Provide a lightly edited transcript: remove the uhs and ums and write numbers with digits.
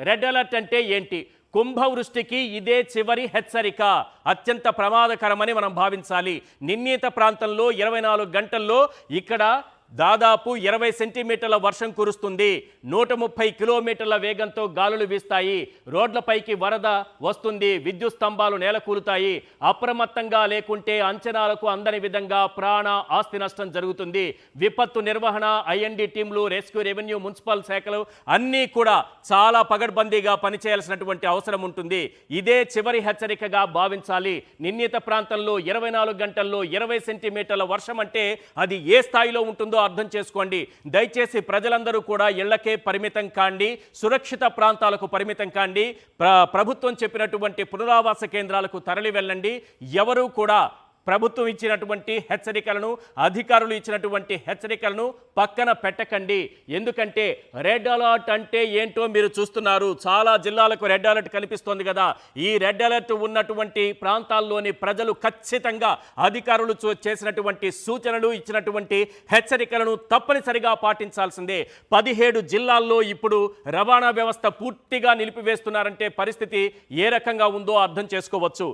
Red alert అంటే ఏంటి? కుంభవృష్టికి ఇదే చివరి హెచ్చరిక. అత్యంత ప్రమాదకరమని మనం భావించాలి. నిర్ణీత ప్రాంతంలో 24 గంటల్లో ఇక్కడ దాదాపు 20 సెంటీమీటర్ల వర్షం కురుస్తుంది. 130 కిలోమీటర్ల వేగంతో గాలులు వీస్తాయి. రోడ్లపైకి వరద వస్తుంది. విద్యుత్ స్తంభాలు నేలకూలుతాయి. అప్రమత్తంగా లేకుంటే అంచనాలకు అందని విధంగా ప్రాణ ఆస్తి నష్టం జరుగుతుంది. విపత్తు నిర్వహణ, ఐఎన్డి టీంలు, రెస్క్యూ, రెవెన్యూ, మున్సిపల్ శాఖలు అన్నీ కూడా చాలా పగడ్బందీగా పనిచేయాల్సినటువంటి అవసరం ఉంటుంది. ఇదే చివరి హెచ్చరికగా భావించాలి. నిర్ణీత ప్రాంతంలో 24 గంటల్లో 20 సెంటీమీటర్ల వర్షం అంటే అది ఏ స్థాయిలో ఉంటుందో అర్థం చేసుకోండి. దయచేసి ప్రజలందరూ కూడా ఇళ్లకే పరిమితం కాండి. సురక్షిత ప్రాంతాలకు పరిమితం కాండి. ప్రభుత్వం చెప్పినటువంటి పునరావాస కేంద్రాలకు తరలి వెళ్ళండి. ఎవరూ కూడా ప్రభుత్వం ఇచ్చినటువంటి హెచ్చరికలను, అధికారులు ఇచ్చినటువంటి హెచ్చరికలను పక్కన పెట్టకండి. ఎందుకంటే రెడ్ అలర్ట్ అంటే ఏంటో మీరు చూస్తున్నారు. చాలా జిల్లాలకు రెడ్ అలర్ట్ కనిపిస్తోంది కదా. ఈ రెడ్ అలర్ట్ ఉన్నటువంటి ప్రాంతాల్లోని ప్రజలు ఖచ్చితంగా అధికారులు చేసినటువంటి సూచనలు, ఇచ్చినటువంటి హెచ్చరికలను తప్పనిసరిగా పాటించాల్సిందే. 17 జిల్లాల్లో ఇప్పుడు రవాణా వ్యవస్థ పూర్తిగా నిలిపివేస్తున్నారంటే పరిస్థితి ఏ రకంగా ఉందో అర్థం చేసుకోవచ్చు.